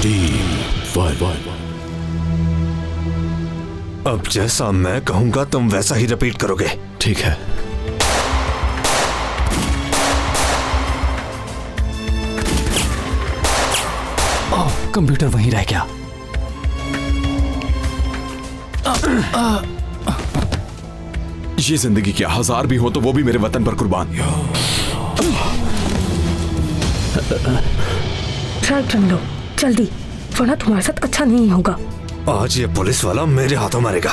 Team five. अब जैसा मैं कहूंगा तुम वैसा ही रिपीट करोगे। ठीक है। ओह, कंप्यूटर वहीं रह गया। ये जिंदगी क्या, 1000 भी हो तो वो भी मेरे वतन पर कुर्बान। ट्राइब चुन लो जल्दी, वरना तुम्हारे साथ अच्छा नहीं होगा। आज ये पुलिस वाला मेरे हाथों मारेगा।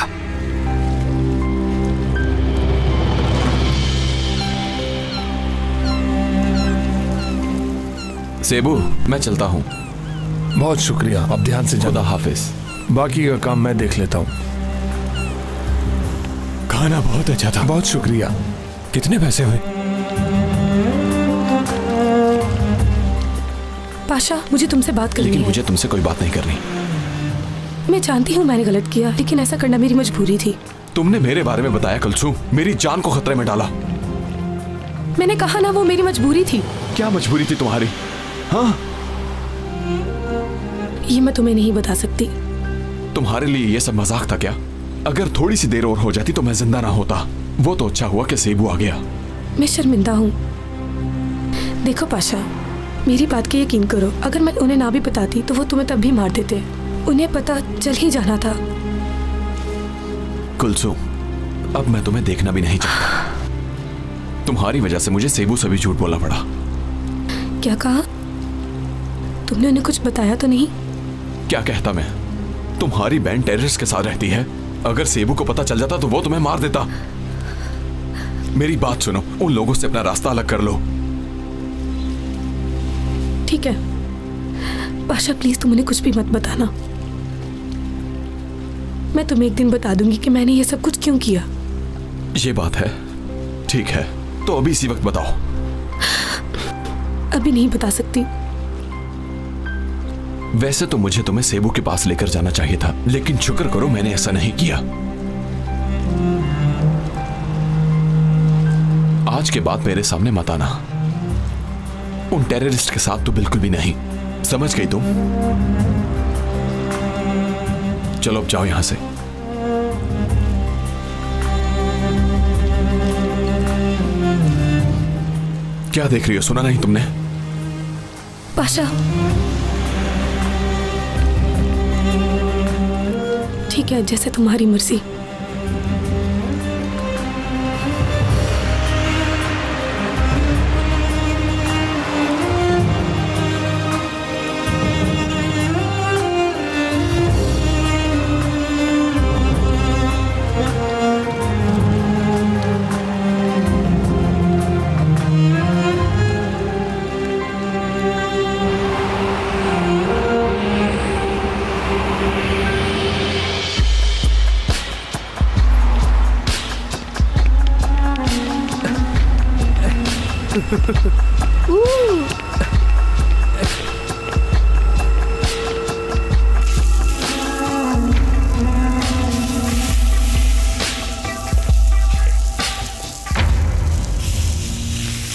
सेबू, मैं चलता हूँ। बहुत शुक्रिया, आप ध्यान से खुदा जाना। हाफिज। बाकी का काम मैं देख लेता हूँ। खाना बहुत अच्छा था। बहुत शुक्रिया। कितने पैसे हुए? पाशा, मुझे तुमसे बात करनी लेकिन है। मुझे तुमसे कोई बात नहीं करनी। मैं जानती हूँ मैंने गलत किया, लेकिन ऐसा करना मेरी मजबूरी थी। तुमने मेरे बारे में बताया कुलसुम, मेरी जान को खतरे में डाला। मैंने कहा ना, वो मेरी मजबूरी थी। क्या मजबूरी थी तुम्हारी? हाँ, ये मैं तुम्हें नहीं बता सकती। तुम्हारे लिए ये सब मजाक था क्या? अगर थोड़ी सी देर और हो जाती तो मैं जिंदा ना होता। वो तो अच्छा हुआ कि सेबू आ गया। मैं शर्मिंदा हूँ। देखो पाशा, मेरी बात की यकीन करो, अगर मैं उन्हें ना भी बताती तो वो तुम्हें तब भी मार देते। उन्हें पता चल ही जाना था। कुलसुम, अब मैं तुम्हें देखना भी नहीं चाहता। तुम्हारी वजह से मुझे सेबू से भी झूठ बोलना पड़ा। क्या कहा? तुमने उन्हें कुछ बताया तो नहीं? क्या कहता मैं? तुम्हारी बहन टेररिस्ट के साथ रहती है। अगर सेबू को पता चल जाता तो वो तुम्हें मार देता। मेरी बात सुनो, उन लोगों से अपना रास्ता अलग कर लो। ठीक है पाशा, प्लीज तुम उन्हें कुछ भी मत बताना। मैं तुम्हें एक दिन बता दूंगी कि मैंने ये सब कुछ क्यों किया। ये बात है। ठीक है, तो अभी इसी वक्त बताओ। अभी नहीं बता सकती। वैसे तो मुझे तुम्हें सेबू के पास लेकर जाना चाहिए था, लेकिन शुक्र करो मैंने ऐसा नहीं किया। आज के बाद मेरे सामने मत आना। उन टेररिस्ट के साथ तो बिल्कुल भी नहीं। समझ गई तुम? चलो अब जाओ यहां से। क्या देख रही हो? सुना नहीं तुमने? पाशा, ठीक है, जैसे तुम्हारी मर्जी।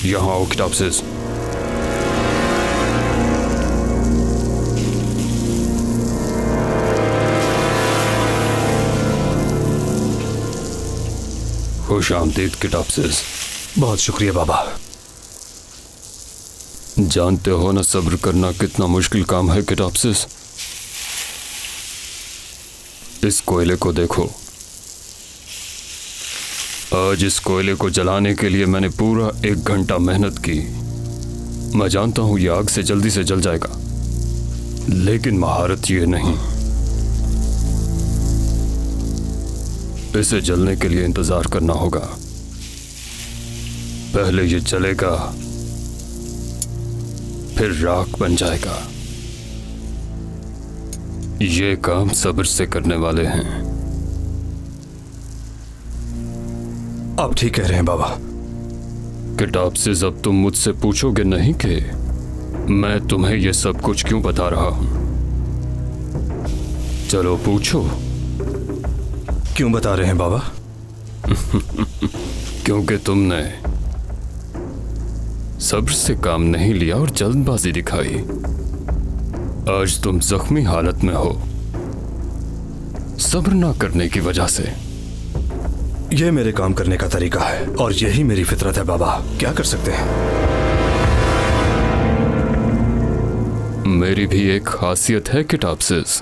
यहाँ आओ किताबसिस। खुश आमदीद किताबसिस। बहुत शुक्रिया बाबा। जानते हो ना सब्र करना कितना मुश्किल काम है किताबसिस। इस कोयले को देखो। आज इस कोयले को जलाने के लिए मैंने पूरा 1 घंटा मेहनत की। मैं जानता हूं यह आग से जल्दी से जल जाएगा, लेकिन महारत ये नहीं। इसे जलने के लिए इंतजार करना होगा। पहले ये जलेगा, फिर राख बन जाएगा। ये काम सब्र से करने वाले हैं। आप ठीक कह रहे हैं बाबा। किताबसिस, अब तुम मुझसे पूछोगे नहीं कि मैं तुम्हें यह सब कुछ क्यों बता रहा हूं। चलो पूछो। क्यों बता रहे हैं बाबा? क्योंकि तुमने सब्र से काम नहीं लिया और जल्दबाजी दिखाई। आज तुम जख्मी हालत में हो, सब्र ना करने की वजह से। यह मेरे काम करने का तरीका है और यही मेरी फितरत है बाबा, क्या कर सकते हैं। मेरी भी एक खासियत है किटापसिस।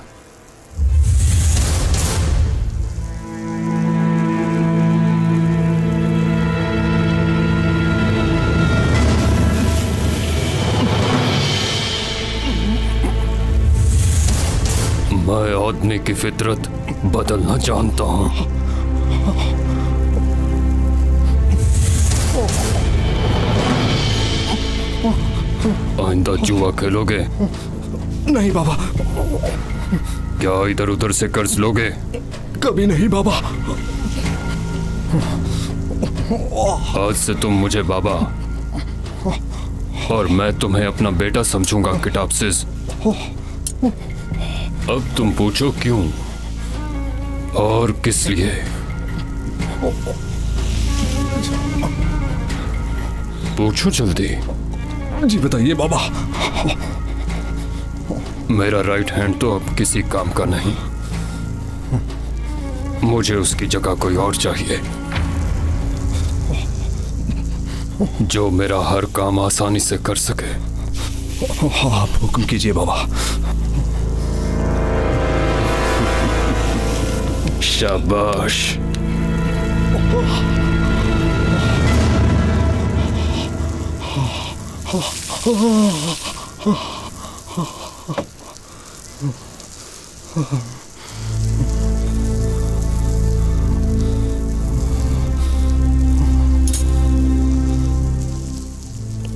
मैं आदमी की फितरत बदलना जानता हूं। आइंदा जुआ खेलोगे? नहीं बाबा, क्या इधर उधर से कर्ज लोगे? कभी नहीं बाबा। आज से तुम मुझे बाबा और मैं तुम्हें अपना बेटा समझूंगा किटापसिस। अब तुम पूछो क्यों और किस लिए? पूछो जल्दी। जी बताइए बाबा। मेरा राइट हैंड तो अब किसी काम का नहीं, मुझे उसकी जगह कोई और चाहिए जो मेरा हर काम आसानी से कर सके। आप हुक्म कीजिए बाबा। शाबाश।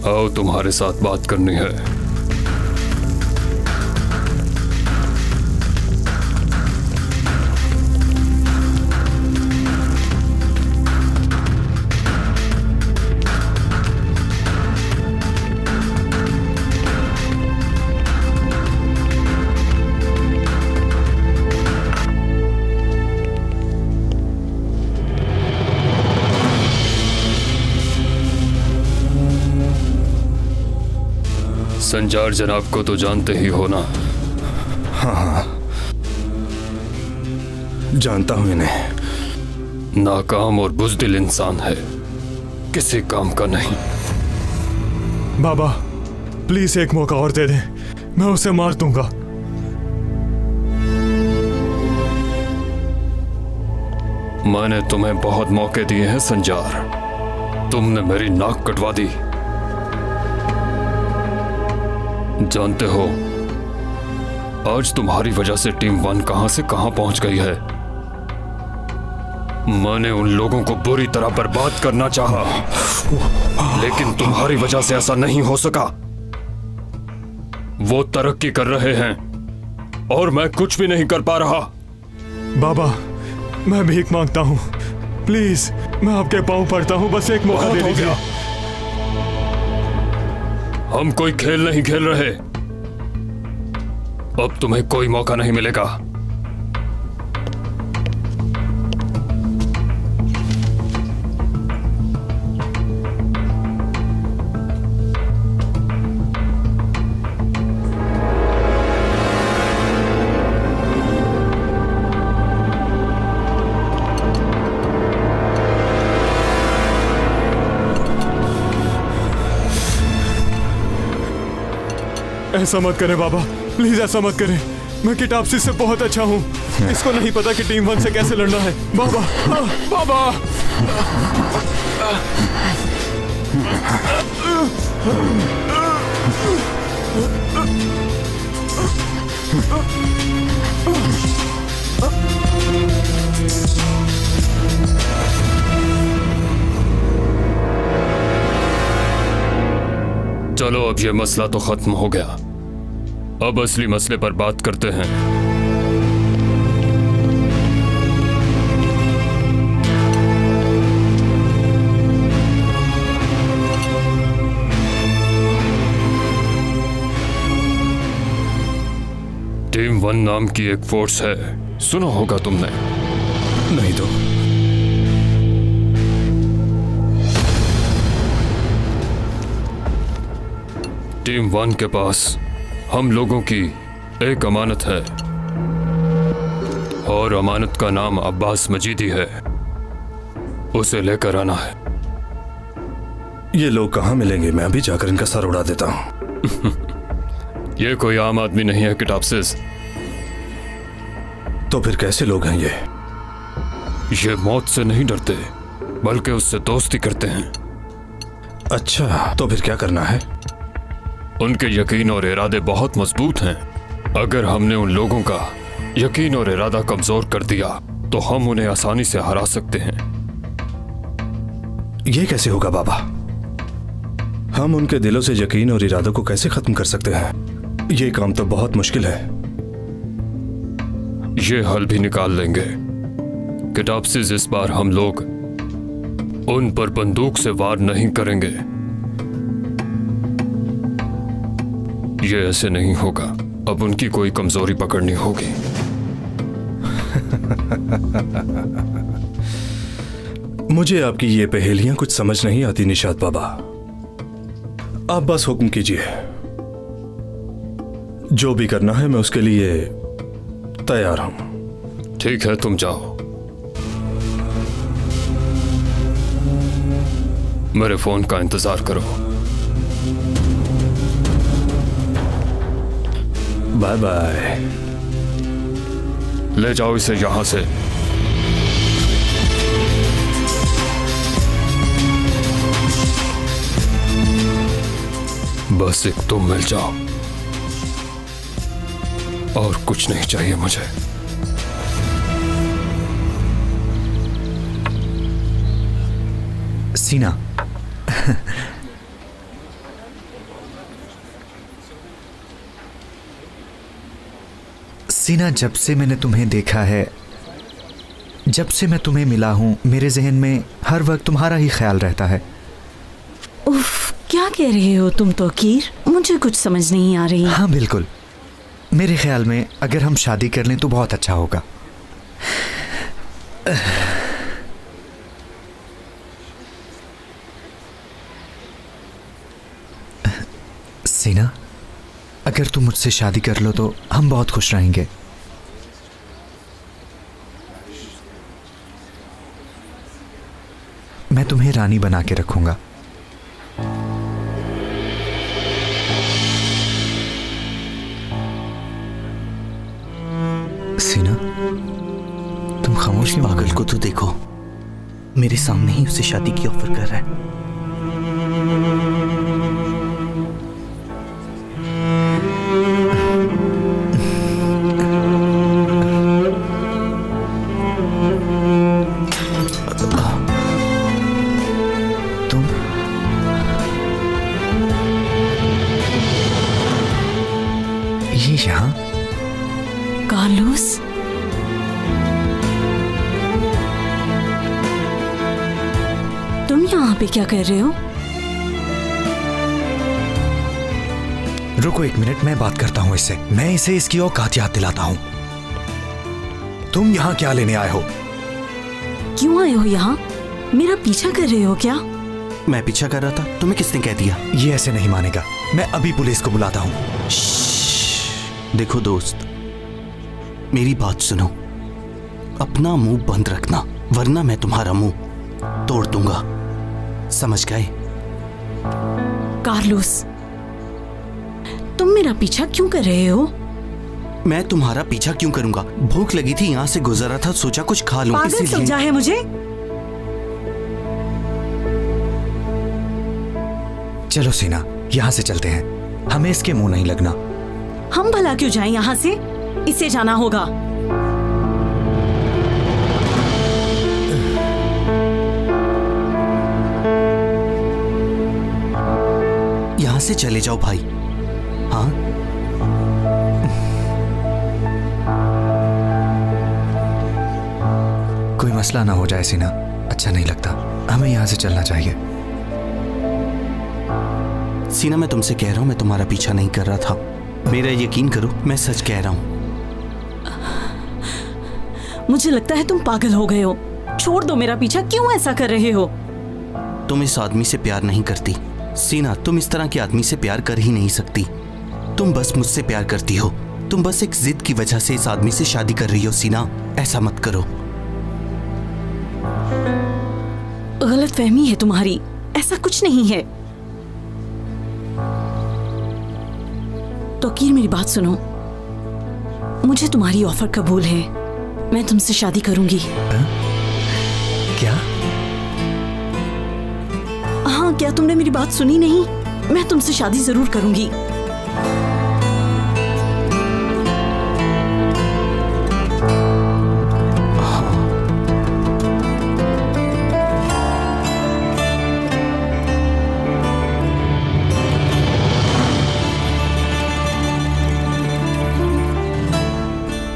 आओ, तुम्हारे साथ बात करनी है। संजार जनाब को तो जानते ही हो ना? हाँ, जानता हूं इन्हें। नाकाम और बुज़दिल इंसान है, किसी काम का नहीं। बाबा प्लीज एक मौका और दे दें, मैं उसे मार दूंगा। मैंने तुम्हें बहुत मौके दिए हैं संजार, तुमने मेरी नाक कटवा दी। जानते हो आज तुम्हारी वजह से टीम 1 कहां से कहां पहुंच गई है। मैंने उन लोगों को बुरी तरह बर्बाद करना चाहा, लेकिन तुम्हारी वजह से ऐसा नहीं हो सका। वो तरक्की कर रहे हैं और मैं कुछ भी नहीं कर पा रहा। बाबा मैं भीख मांगता हूँ, प्लीज मैं आपके पांव पड़ता हूँ, बस एक मौका दे दीजिए। हम कोई खेल नहीं खेल रहे, अब तुम्हें कोई मौका नहीं मिलेगा। ऐसा मत करें बाबा, प्लीज ऐसा मत करें। मैं किटापसिस से बहुत अच्छा हूँ, इसको नहीं पता कि टीम 1 से कैसे लड़ना है। बाबा बाबा चलो अब ये मसला तो खत्म हो गया, अब असली मसले पर बात करते हैं। टीम 1 नाम की एक फोर्स है, सुना होगा तुमने? नहीं तो टीम 1 के पास हम लोगों की एक अमानत है और अमानत का नाम अब्बास मजीदी है। उसे लेकर आना है। ये लोग कहाँ मिलेंगे? मैं अभी जाकर इनका सर उड़ा देता हूँ। ये कोई आम आदमी नहीं है किटाप्सिस। तो फिर कैसे लोग हैं ये? ये मौत से नहीं डरते बल्कि उससे दोस्ती करते हैं। अच्छा, तो फिर क्या करना है? उनके यकीन और इरादे बहुत मजबूत हैं। अगर हमने उन लोगों का यकीन और इरादा कमजोर कर दिया तो हम उन्हें आसानी से हरा सकते हैं। ये कैसे होगा बाबा? हम उनके दिलों से यकीन और इरादों को कैसे खत्म कर सकते हैं? ये काम तो बहुत मुश्किल है। ये हल भी निकाल लेंगे किटाप्सिस। इस बार हम लोग उन पर बंदूक से वार नहीं करेंगे। ये ऐसे नहीं होगा। अब उनकी कोई कमजोरी पकड़नी होगी। मुझे आपकी ये पहेलियां कुछ समझ नहीं आती निशात बाबा। आप बस हुक्म कीजिए। जो भी करना है मैं उसके लिए तैयार हूं। ठीक है, तुम जाओ। मेरे फोन का इंतजार करो। Bye bye. ले जाओ इसे यहां से। बस एक तुम मिल जाओ और कुछ नहीं चाहिए मुझे। सीना, सीना, जब से मैंने तुम्हें देखा है, जब से मैं तुम्हें मिला हूं, मेरे जहन में हर वक्त तुम्हारा ही ख्याल रहता है। उफ, क्या कह रहे हो तुम तौकीर? मुझे कुछ समझ नहीं आ रही। हाँ बिल्कुल, मेरे ख्याल में अगर हम शादी कर लें तो बहुत अच्छा होगा। सीना, अगर तुम मुझसे शादी कर लो तो हम बहुत खुश रहेंगे। मैं तुम्हें रानी बना के रखूंगा। सीना, तुम खामोश क्यों? पागल को तो देखो, मेरे सामने ही उसे शादी की ऑफर कर रहा है। तुम ये यहाँ? कार्लोस, तुम यहाँ पे क्या कर रहे हो? रुको एक मिनट, मैं बात करता हूँ इससे। मैं इसे इसकी औकात याद दिलाता हूँ। तुम यहाँ क्या लेने आए हो? क्यों आए हो यहाँ? मेरा पीछा कर रहे हो क्या? मैं पीछा कर रहा था, तुम्हें किसने कह दिया? ये ऐसे नहीं मानेगा। मैं अभी पुलिस को बुलाता हूँ। देखो दोस्त, मेरी बात सुनो। अपना मुंह बंद रखना, वरना मैं तुम्हारा मुंह तोड़ दूंगा। समझ गए? कार्लोस, तुम मेरा पीछा क्यों कर रहे हो? मैं तुम्हारा पीछा क्यों करूंगा? भूख लगी थी, यहाँ से गुजर रहा था, सोचा कुछ खा लूं। पागल समझा है मुझे? चलो सीना, यहाँ से चलते हैं। हमें इसके मुंह नहीं लगना। हम भला क्यों जाएं यहाँ से? इसे जाना होगा। यहाँ से चले जाओ भाई। हाँ, कोई मसला ना हो जाए सीना, अच्छा नहीं लगता। हमें यहाँ से चलना चाहिए। सीना, मैं तुमसे कह रहा हूं, मैं तुम्हारा पीछा नहीं कर रहा था। मेरा यकीन करो, मैं सच कह रहा हूं। मुझे लगता है तुम पागल हो गए हो। छोड़ दो मेरा पीछा, क्यों ऐसा कर रहे हो? तुम इस आदमी से प्यार नहीं करती सीना, तुम इस तरह के आदमी से प्यार कर ही नहीं सकती। तुम बस मुझसे प्यार करती हो। तुम बस एक जिद की वजह से इस आदमी से शादी कर रही हो सीना, ऐसा मत करो। गलत फहमी है तुम्हारी, ऐसा कुछ नहीं है। तौकीर मेरी बात सुनो, मुझे तुम्हारी ऑफर कबूल है, मैं तुमसे शादी करूंगी। क्या? हाँ, क्या तुमने मेरी बात सुनी नहीं? मैं तुमसे शादी जरूर करूंगी।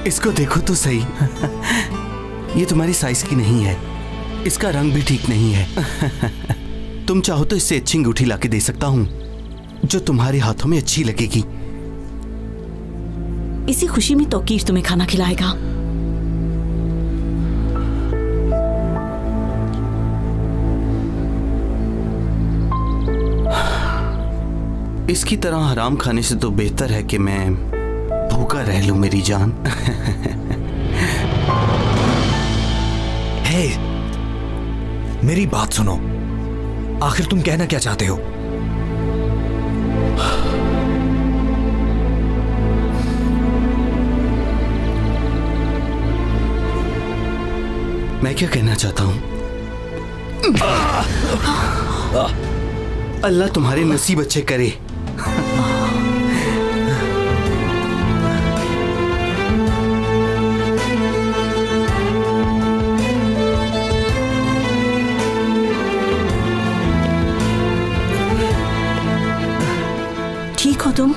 इसको देखो तो सही। ये तुम्हारी साइज की नहीं है, इसका रंग भी ठीक नहीं है। तुम चाहो तो इससे अच्छी अंगूठी लाके दे सकता हूं जो तुम्हारे हाथों में अच्छी लगेगी। इसी खुशी में तौकीर तुम्हें खाना खिलाएगा। इसकी तरह हराम खाने से तो बेहतर है कि मैं भूखा रह लूं मेरी जान। हे, मेरी बात सुनो, आखिर तुम कहना क्या चाहते हो? मैं क्या कहना चाहता हूं? अल्लाह तुम्हारे नसीब अच्छे करे। ठीक हो तुम?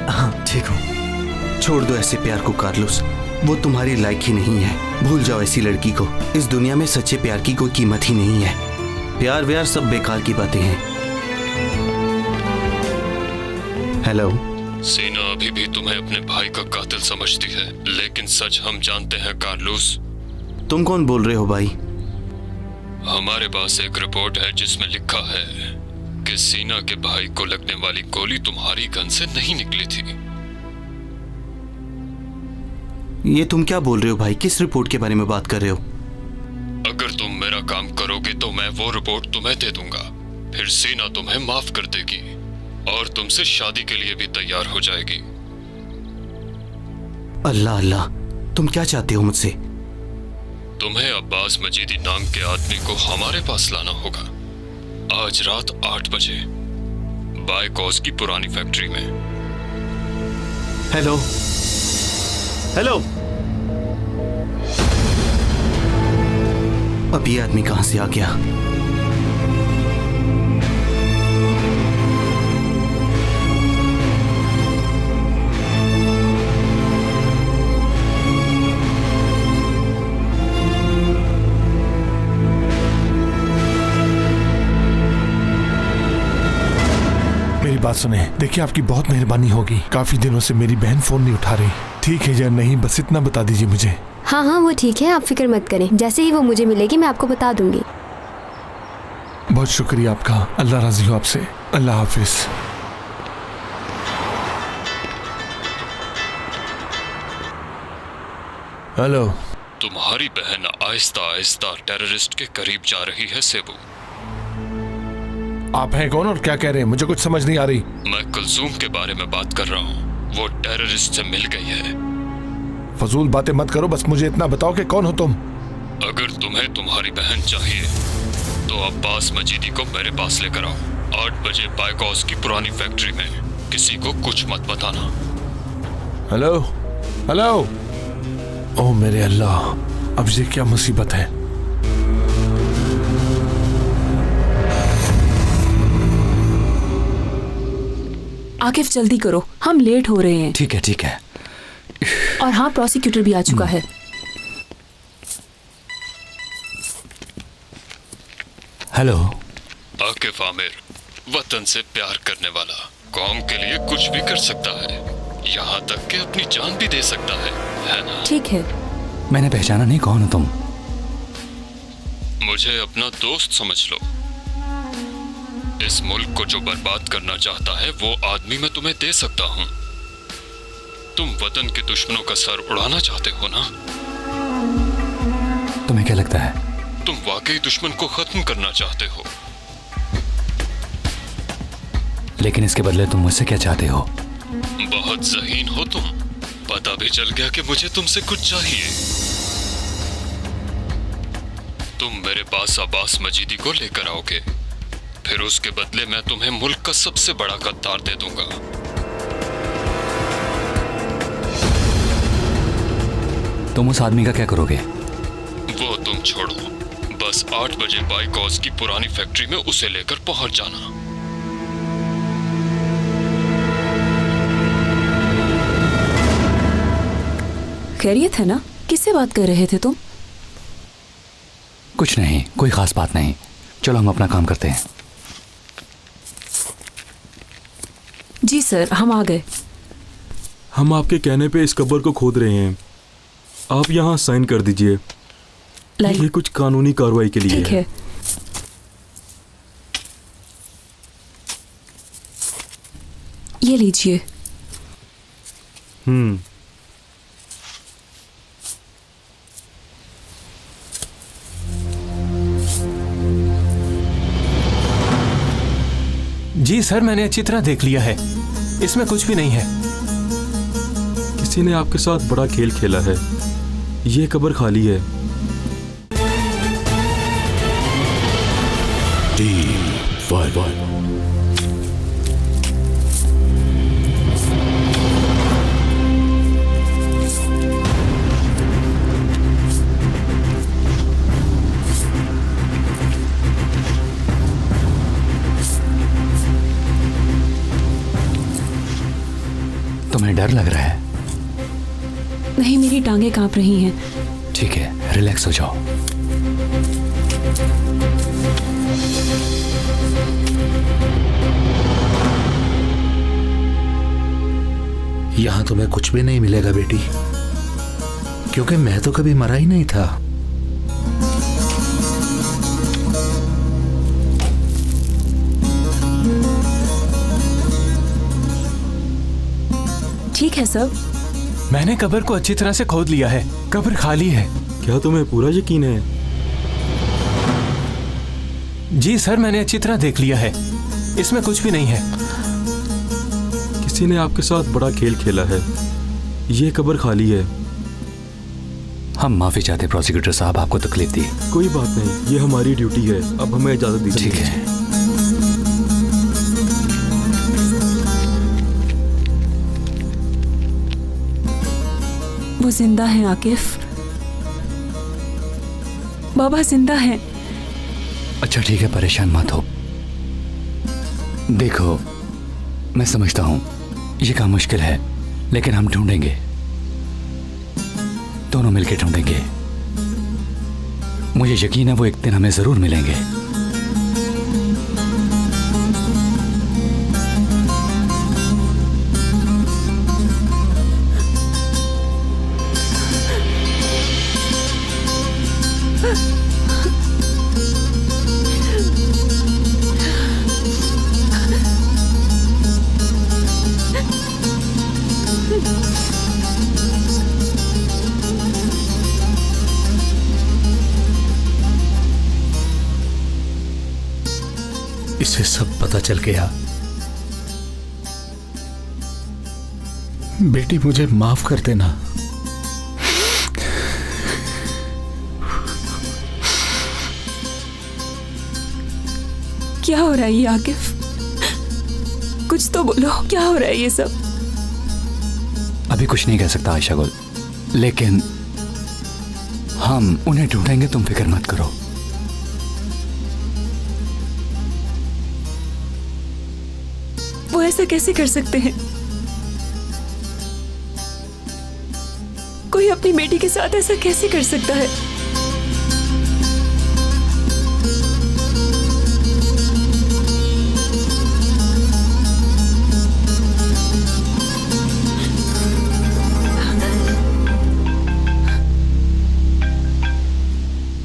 हाँ, ठीक हूं। छोड़ दो ऐसे प्यार को कार्लोस, वो तुम्हारी लायक ही नहीं है। भूल जाओ ऐसी लड़की को। इस दुनिया में सच्चे प्यार की कोई कीमत ही नहीं है। प्यार व्यार सब बेकार की बातें हैं। हेलो, सीना अभी भी तुम्हें अपने भाई का कातिल समझती है, लेकिन सच हम जानते हैं कार्लोस। तुम कौन बोल रहे हो भाई? हमारे पास एक रिपोर्ट है जिसमें लिखा है कि सीना के भाई को लगने वाली गोली तुम्हारी गन से नहीं निकली थी। ये तुम क्या बोल रहे हो भाई? किस रिपोर्ट के बारे में बात कर रहे हो? अगर तुम मेरा काम करोगे तो मैं वो रिपोर्ट तुम्हें दे दूंगा, फिर सीना तुम्हें माफ कर देगी और तुमसे शादी के लिए भी तैयार हो जाएगी। अल्लाह अल्लाह, तुम क्या चाहते हो मुझसे? तुम्हें अब्बास मजीदी नाम के आदमी को हमारे पास लाना होगा आज रात 8 बजे बायकॉस की पुरानी फैक्ट्री में। हेलो हेलो, अब ये आदमी कहां से आ गया? मेरी बात सुने, देखिए आपकी बहुत मेहरबानी होगी। काफी दिनों से मेरी बहन फोन नहीं उठा रही। ठीक है या नहीं, बस इतना बता दीजिए मुझे। हाँ हाँ, वो ठीक है, आप फिक्र मत करें। जैसे ही वो मुझे मिलेगी मैं आपको बता दूंगी। बहुत शुक्रिया आपका, अल्लाह राजी हो आपसे। अल्लाह हाफिज। हेलो। तुम्हारी बहन आहिस्ता आहिस्ता टेररिस्ट के करीब जा रही है सेबू। आप हैं कौन और क्या कह रहे हैं? मुझे कुछ समझ नहीं आ रही। मैं कुलसूम के बारे में बात कर रहा हूँ, वो टेररिस्ट से मिल गई है। फजूल बातें मत करो, बस मुझे इतना बताओ कि कौन हो तुम? अगर तुम्हें तुम्हारी बहन चाहिए तो अब्बास मजीदी को मेरे पास लेकर आओ 8 बजे बायकॉस की पुरानी फैक्ट्री में। किसी को कुछ मत बताना। Hello hello. ओह मेरे अल्लाह, अब ये क्या मुसीबत है? आकिफ जल्दी करो, हम लेट हो रहे हैं। ठीक है ठीक है। और हाँ, प्रोसिक्यूटर भी आ चुका है। हेलो। आकिफ आमिर, वतन से प्यार करने वाला, कौम के लिए कुछ भी कर सकता है, यहाँ तक कि अपनी जान भी दे सकता है ना? ठीक है। मैंने पहचाना नहीं, कौन हो तुम? मुझे अपना दोस्त समझ लो। इस मुल्क को जो बर्बाद करना चाहता है वो आदमी मैं तुम्हें दे सकता हूँ। तुम वतन के दुश्मनों का सर उड़ाना चाहते हो ना? तुम्हें क्या लगता है? तुम वाकई दुश्मन को खत्म करना चाहते हो। लेकिन इसके बदले तुम मुझसे क्या चाहते हो? बहुत ज़हीन हो तुम। पता भी चल गया कि मुझे तुमसे कुछ चाहिए। तुम मेरे पास अब्बास मजीदी को लेकर आओगे, फिर उसके बदले मैं तुम्हें मुल्क का सबसे बड़ा गद्दार दे दूंगा। तुम उस आदमी का क्या करोगे? वो तुम छोड़ो, बस 8 बजे बाइकॉज की पुरानी फैक्ट्री में उसे लेकर पहुंच जाना। खैरियत है ना? किससे बात कर रहे थे तुम? कुछ नहीं, कोई खास बात नहीं। चलो हम अपना काम करते हैं। जी सर, हम आ गए। हम आपके कहने पे इस कब्र को खोद रहे हैं। आप यहाँ साइन कर दीजिए। ये कुछ कानूनी कार्रवाई के लिए ठीक है। ये लीजिए। जी सर, मैंने अच्छी तरह देख लिया है, इसमें कुछ भी नहीं है। किसी ने आपके साथ बड़ा खेल खेला है। ये कब्र खाली है। तुम्हें डर लग रहा है? नहीं, मेरी टांगें कांप रही हैं। ठीक है, रिलैक्स हो जाओ। यहां तुम्हें कुछ भी नहीं मिलेगा बेटी, क्योंकि मैं तो कभी मरा ही नहीं था। ठीक है सब। मैंने कब्र को अच्छी तरह से खोद लिया है, कब्र खाली है। क्या तुम्हें पूरा यकीन है? जी सर, मैंने अच्छी तरह देख लिया है, इसमें कुछ भी नहीं है। किसी ने आपके साथ बड़ा खेल खेला है। ये कब्र खाली है। हम माफी चाहते प्रोसिक्यूटर साहब, आपको तकलीफ दी। कोई बात नहीं, ये हमारी ड्यूटी है। अब हमें इजाजत दीजिए। ठीक है। वो जिंदा है आकिफ, बाबा जिंदा है। अच्छा ठीक है, परेशान मत हो। देखो, मैं समझता हूं ये काम मुश्किल है, लेकिन हम ढूंढेंगे, दोनों मिलकर ढूंढेंगे। मुझे यकीन है वो एक दिन हमें जरूर मिलेंगे। इसे सब पता चल गया। बेटी, मुझे माफ कर देना। क्या हो रहा है ये आकिफ? कुछ तो बोलो, क्या हो रहा है ये सब? अभी कुछ नहीं कह सकता आयशा गुल, लेकिन हम उन्हें ढूंढेंगे, तुम फिक्र मत करो। वो ऐसा कैसे कर सकते हैं? कोई अपनी बेटी के साथ ऐसा कैसे कर सकता है?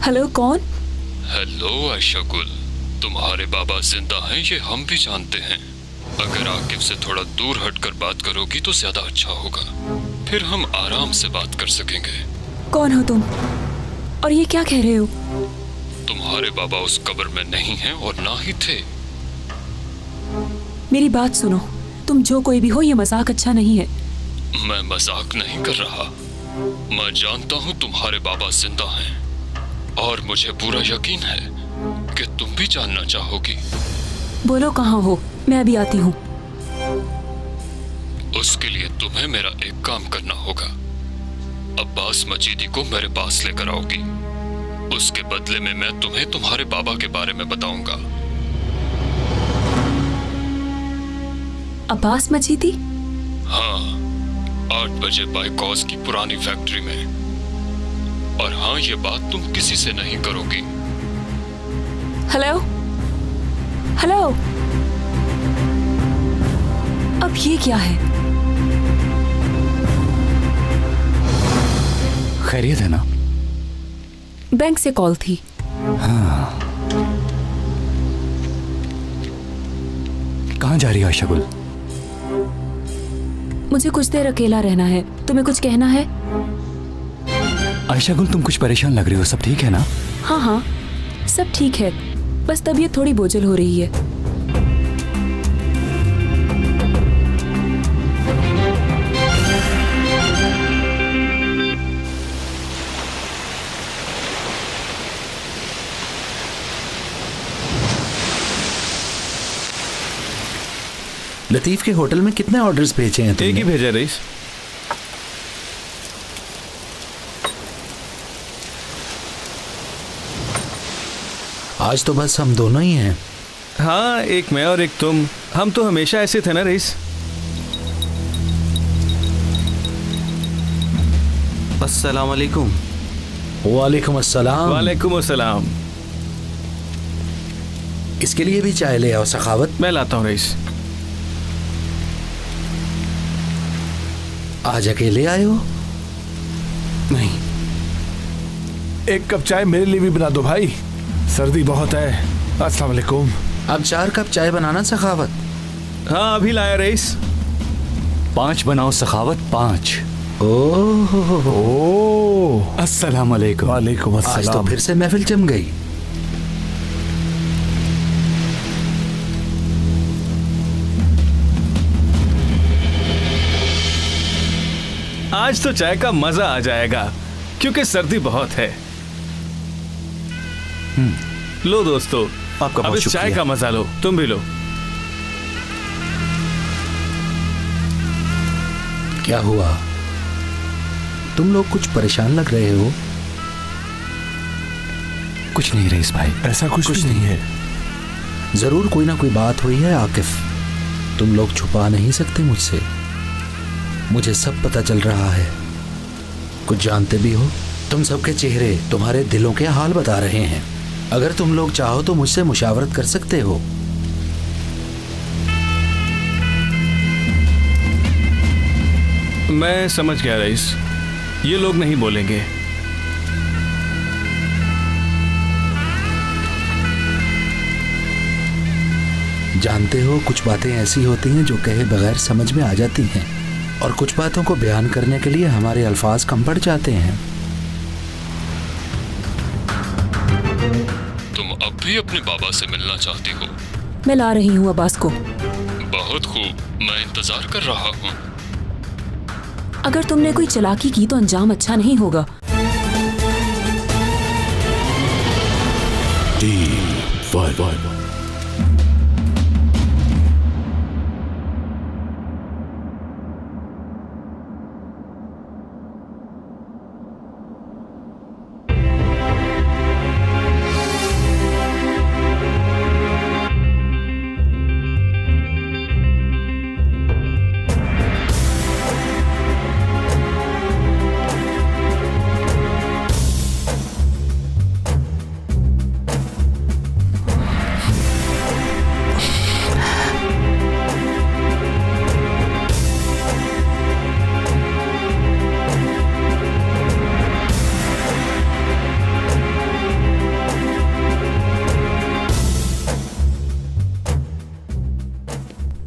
हेलो, कौन? हेलो आयशा गुल, तुम्हारे बाबा जिंदा हैं ये हम भी जानते हैं। अगर आकिब से थोड़ा दूर हटकर बात करोगी तो ज्यादा अच्छा होगा, फिर हम आराम से बात कर सकेंगे। कौन हो तुम और ये क्या कह रहे हो? तुम्हारे बाबा उस कब्र में नहीं हैं और ना ही थे। मेरी बात सुनो, तुम जो कोई भी हो, ये मजाक अच्छा नहीं है। मैं मजाक नहीं कर रहा। मैं जानता हूँ तुम्हारे बाबा जिंदा हैं और मुझे पूरा यकीन है कि तुम भी जानना चाहोगी। बोलो कहाँ हो, मैं अभी आती हूँ। उसके लिए तुम्हें मेरा एक काम करना होगा। अब्बास मजीदी को मेरे पास लेकर आओगी। उसके बदले में मैं तुम्हें तुम्हारे बाबा के बारे में बताऊंगा। अब्बास मजीदी? हाँ, 8 बजे बाइकॉज की पुरानी फैक्ट्री में। और हाँ, ये बात तुम किसी से नहीं करोगी। हेलो हेलो, अब ये क्या है? खैरियत है ना? बैंक से कॉल थी। हाँ। कहाँ जा रही है आयशा गुल? मुझे कुछ देर अकेला रहना है। तुम्हें कुछ कहना है? आयशा गुल, तुम कुछ परेशान लग रही हो, सब ठीक है ना? हाँ हाँ, सब ठीक है, बस तबीयत थोड़ी बोझल हो रही है। लतीफ के होटल में कितने ऑर्डर्स भेजे हैं तुमने? एक ही भेजा रईस। आज तो बस हम दोनों ही हैं। हाँ, एक मैं और एक तुम। हम तो हमेशा ऐसे थे ना रईस। अस्सलाम वालेकुम। वालेकुम अस्सलाम। वालेकुम अस्सलाम। इसके लिए भी चाय ले आओ सखावत। मैं लाता हूँ रईस। आज अकेले आए हो? नहीं। एक कप चाय मेरे लिए भी बना दो भाई, सर्दी बहुत है। अस्सलाम वालेकुम। अब 4 कप चाय बनाना सखावत। हाँ, अभी लाया रईस। 5 बनाओ सखावत, 5। ओह, अस्सलाम वालेकुम। वालेकुम आज तो अस्सलाम। फिर से महफिल जम गई। आज तो चाय का मजा आ जाएगा क्योंकि सर्दी बहुत है। लो दोस्तों, आपका अब बहुत इस चाय शुक्रिया। का मजा लो, तुम भी लो। क्या हुआ? तुम लोग कुछ परेशान लग रहे हो? कुछ नहीं रईस भाई, ऐसा कुछ नहीं है। जरूर कोई ना कोई बात हुई है आकिफ। तुम लोग छुपा नहीं सकते मुझसे। मुझे सब पता चल रहा है। कुछ जानते भी हो। तुम सबके चेहरे तुम्हारे दिलों के हाल बता रहे हैं। अगर तुम लोग चाहो तो मुझसे मुशावरत कर सकते हो। मैं समझ गया रईस, ये लोग नहीं बोलेंगे। जानते हो, कुछ बातें ऐसी होती हैं जो कहे बगैर समझ में आ जाती हैं, और कुछ बातों को बयान करने के लिए हमारे अल्फाज कम पड़ जाते हैं। तुम अब भी अपने बाबा से मिलना चाहती हो? मैं ला रही हूँ अब्बास को। बहुत खूब, मैं इंतजार कर रहा हूँ। अगर तुमने कोई चालाकी की तो अंजाम अच्छा नहीं होगा।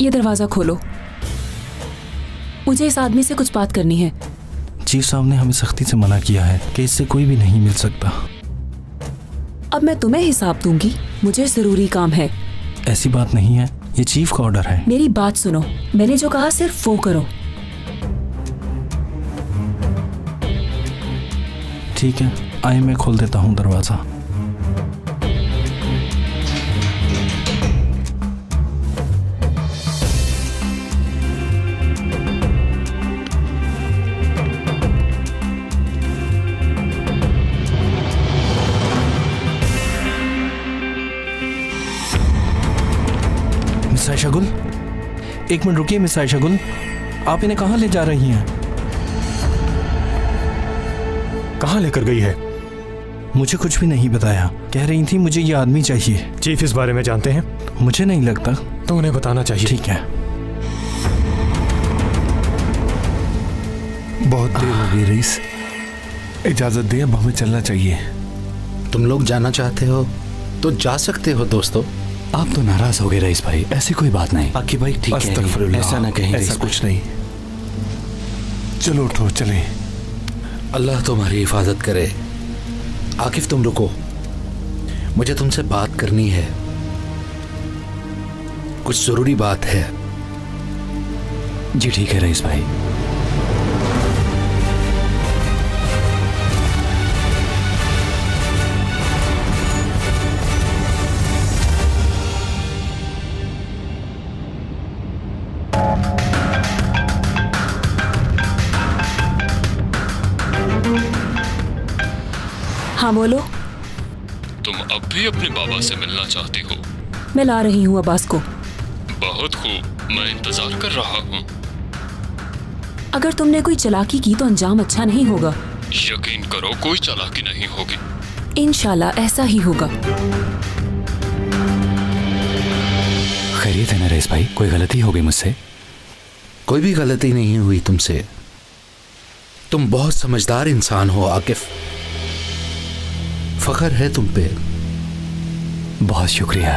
ये दरवाजा खोलो, मुझे इस आदमी से कुछ बात करनी है। चीफ साहब ने हमें सख्ती से मना किया है कि इससे कोई भी नहीं मिल सकता। अब मैं तुम्हें हिसाब दूंगी, मुझे जरूरी काम है। ऐसी बात नहीं है, ये चीफ का ऑर्डर है। मेरी बात सुनो, मैंने जो कहा सिर्फ वो करो। ठीक है, आइए मैं खोल देता हूँ दरवाजा। मिस आयशा गुल, एक मिनट रुकिए। मिस आयशा गुल, आप इन्हें कहाँ ले जा रही हैं? कहाँ लेकर गई है? मुझे कुछ भी नहीं बताया। कह रही थी मुझे ये आदमी चाहिए। चीफ इस बारे में जानते हैं? मुझे नहीं लगता। तो उन्हें बताना चाहिए। ठीक है। बहुत देर हो गई रईस, इजाजत दे, अब हमें चलना चाहिए। तुम लोग जाना चाहते हो तो जा सकते हो दोस्तों। आप तो नाराज हो गए रईस भाई, ऐसी कोई बात नहीं। आकी भाई ठीक है, अस्तगफिरुल्लाह, ऐसा ना कहें। ऐसा कुछ नहीं। चलो उठो, चलें। अल्लाह तुम्हारी हिफाजत करे। आकिफ तुम रुको, मुझे तुमसे बात करनी है, कुछ जरूरी बात है। जी ठीक है रईस भाई। हाँ बोलो। तुम अब भी अपने बाबा से मिलना चाहती हो? मैं ला रही हूँ अब्बास को। बहुत खूब, मैं इंतजार कर रहा हूँ। अगर तुमने कोई चालाकी की तो अंजाम अच्छा नहीं होगा। यकीन करो, कोई चालाकी नहीं होगी। इंशाल्लाह ऐसा ही होगा। खैरियत है ना रईस भाई? कोई गलती हो गई मुझसे? कोई भी गलती नहीं हुई तुमसे। तुम बहुत समझदार इंसान हो आकिफ, फख्र है तुम पे। बहुत शुक्रिया।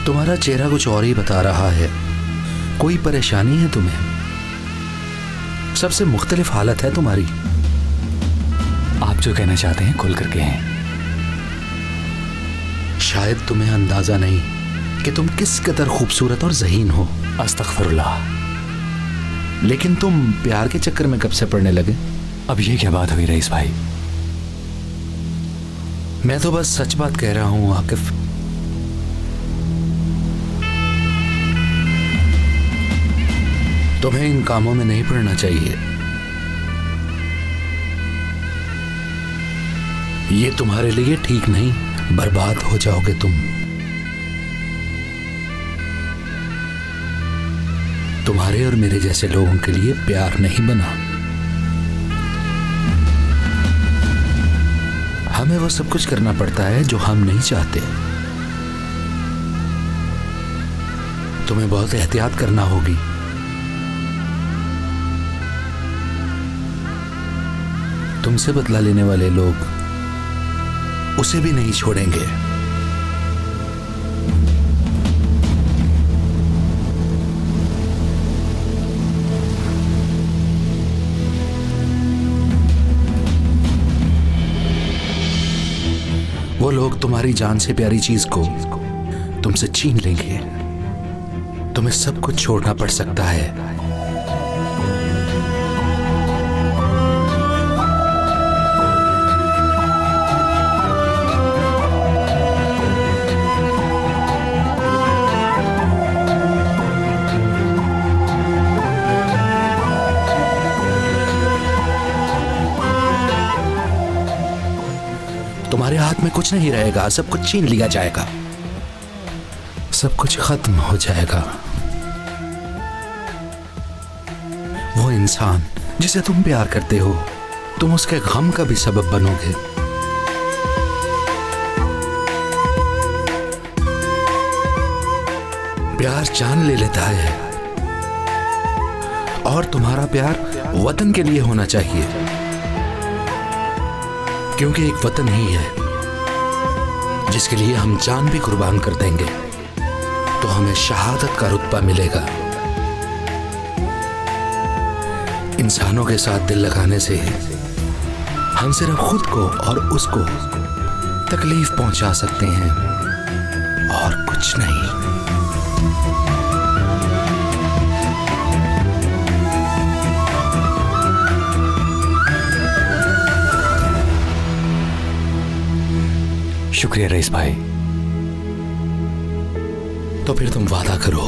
तुम्हारा चेहरा कुछ और ही बता रहा है। कोई परेशानी है तुम्हें? सबसे मुख्तलिफ हालत है तुम्हारी। आप जो कहना चाहते हैं खुल कर कहें। शायद तुम्हें अंदाजा नहीं कि तुम किस कदर खूबसूरत और ज़हीन हो। अस्तगफिरुल्लाह। लेकिन तुम प्यार के चक्कर में कब से पड़ने लगे? अब ये क्या बात हुई रईस भाई? मैं तो बस सच बात कह रहा हूं आकिफ। तुम्हें इन कामों में नहीं पड़ना चाहिए। ये तुम्हारे लिए ठीक नहीं, बर्बाद हो जाओगे तुम। तुम्हारे और मेरे जैसे लोगों के लिए प्यार नहीं बना। हमें वो सब कुछ करना पड़ता है जो हम नहीं चाहते। तुम्हें बहुत एहतियात करना होगी। तुमसे बदला लेने वाले लोग उसे भी नहीं छोड़ेंगे। वो लोग तुम्हारी जान से प्यारी चीज को तुमसे छीन लेंगे। तुम्हें सब कुछ छोड़ना पड़ सकता है। तुम्हारे हाथ में कुछ नहीं रहेगा, सब कुछ छीन लिया जाएगा, सब कुछ खत्म हो जाएगा। वो इंसान जिसे तुम प्यार करते हो, तुम उसके गम का भी सबब बनोगे। प्यार जान ले लेता है, और तुम्हारा प्यार वतन के लिए होना चाहिए, क्योंकि एक वतन ही है जिसके लिए हम जान भी कुर्बान कर देंगे, तो हमें शहादत का रुतबा मिलेगा। इंसानों के साथ दिल लगाने से हम सिर्फ खुद को और उसको तकलीफ पहुंचा सकते हैं और कुछ नहीं। शुक्रिया रईस भाई। तो फिर तुम वादा करो।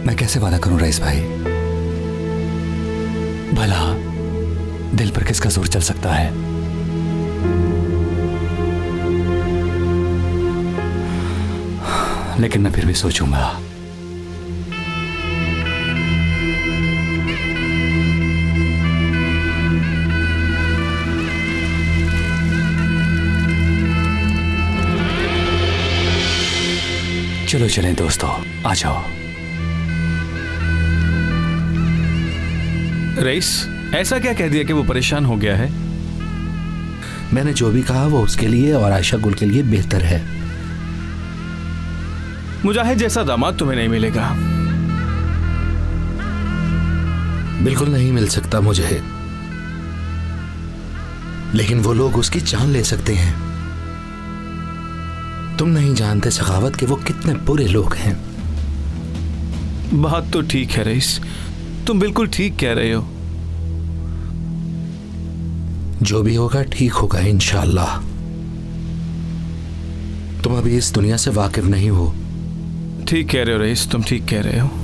मैं कैसे वादा करूं रईस भाई? भला दिल पर किसका जोर चल सकता है? लेकिन मैं फिर भी सोचूंगा। चलो चलें दोस्तों, आ जाओ। रईस, ऐसा क्या कह दिया कि वो परेशान हो गया है? मैंने जो भी कहा वो उसके लिए और आयशा गुल के लिए बेहतर है। मुजाहिद जैसा दामाद तुम्हें नहीं मिलेगा। बिल्कुल नहीं मिल सकता मुझे, लेकिन वो लोग उसकी जान ले सकते हैं। तुम नहीं जानते सखावत के वो कितने बुरे लोग हैं। बात तो ठीक है रईस, तुम बिल्कुल ठीक कह रहे हो। जो भी होगा ठीक होगा इंशाअल्लाह। तुम अभी इस दुनिया से वाकिफ नहीं हो। ठीक कह रहे हो रईस, तुम ठीक कह रहे हो।